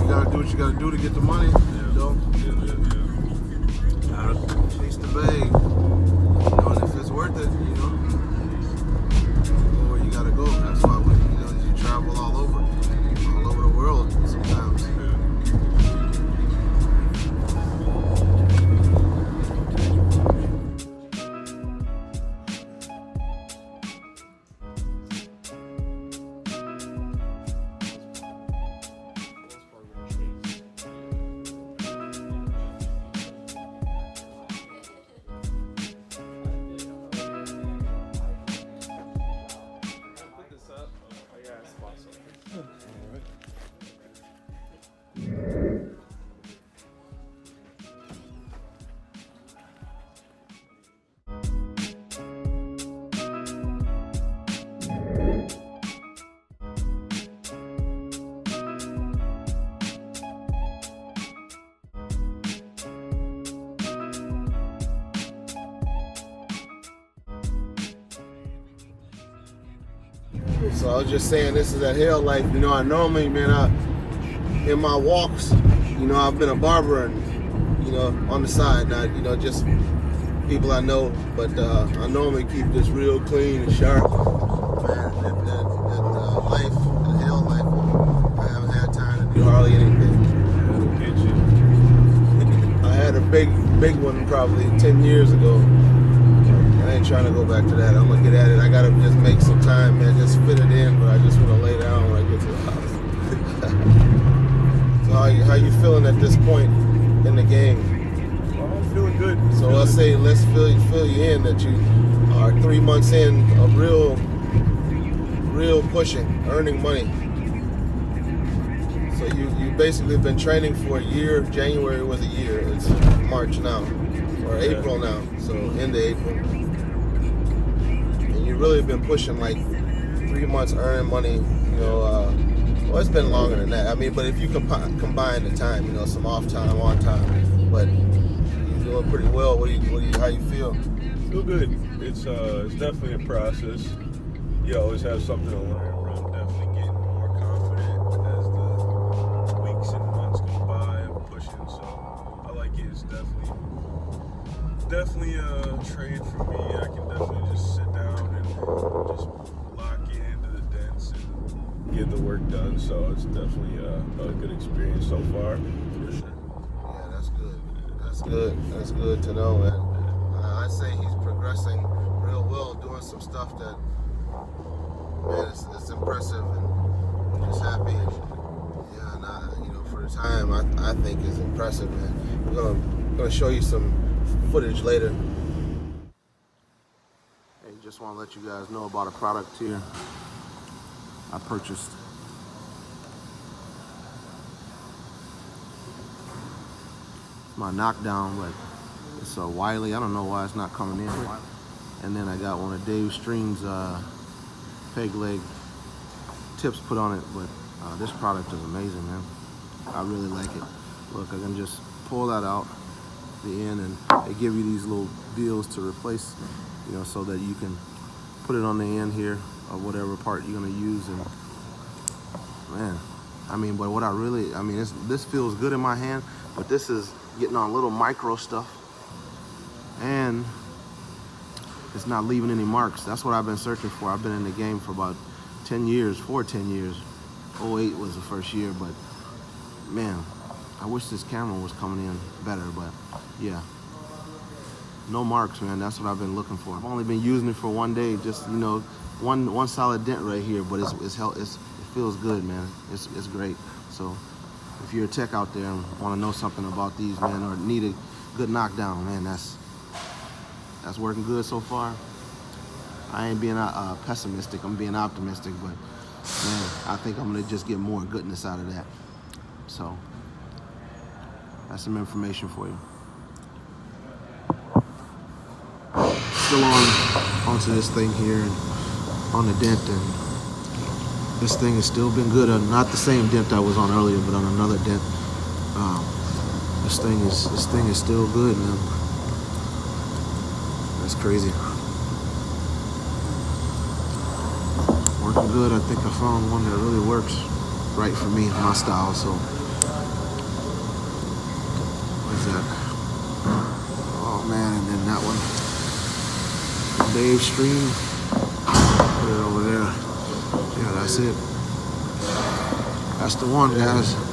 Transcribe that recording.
gotta do what you gotta do to get the money. You know? Gotta chase the bag. You know, and if it's worth it, you know, go where you gotta go. That's why you travel all over the world sometimes. So I was just saying, this is a hell life. You know, I normally, man, in my walks, you know, I've been a barber and, you know, on the side, not, you know, just people I know, but I normally keep this real clean and sharp. Man, that life, the hell life, I haven't had time to do hardly anything. I had a big one probably 10 years ago. I ain't trying to go back to that. I'm gonna get at it. I gotta just make some time, man. Just fit it in, but I just want to lay down when I get to the house. So how you feeling at this point in the game? Well, I'm feeling good. So let's say let's fill you in that you are 3 months in of real pushing, earning money. So you basically been training for a year. January was a year. It's March now, or April now. So into April. Really been pushing like 3 months earning money, you know, well, it's been longer than that. I mean, but if you combine the time, you know, some off time, on time, but you're doing pretty well. How you feel? Feel good. It's definitely a process. You always have something to learn, but I'm definitely getting more confident as the weeks and months go by of pushing. So I like it. It's definitely a trade for me. I can definitely just sit down and just lock into the dents and get the work done. So it's definitely a good experience so far, for sure. Yeah, that's good. That's good. That's good to know, man. I say he's progressing real well, doing some stuff that, man, it's impressive, and I'm just happy. And, yeah, and you know, for the time, I think is impressive, man. We're gonna show you some footage later. Hey, just want to let you guys know about a product here I purchased. My Knockdown, but it's a Willey. I don't know why it's not coming in. And then I got one of Dave Stream's peg leg tips put on it, but this product is amazing, man. I really like it. Look, I can just pull that out the end, and they give you these little deals to replace, you know, so that you can put it on the end here of whatever part you're gonna use. And man, I mean, but what this feels good in my hand, but this is getting on little micro stuff, and it's not leaving any marks. That's what I've been searching for. I've been in the game for about 10 years, 10 years. 08 was the first year, but man, I wish this camera was coming in better, but yeah. No marks, man. That's what I've been looking for. I've only been using it for 1 day, just, you know, one solid dent right here, but it feels good, man. It's great. So if you're a tech out there and want to know something about these, man, or need a good knockdown, man, that's working good so far. I ain't being pessimistic. I'm being optimistic, but man, I think I'm gonna just get more goodness out of that. So that's some information for you. Still onto this thing here, and on the dent, and this thing has still been good. Not the same dent I was on earlier, but on another dent. This thing is still good, man. That's crazy. Working good. I think I found one that really works right for me, my style. So Zach. Oh man, and then that one. Dave Stream. Put it over there. Yeah, that's it. That's the one, guys.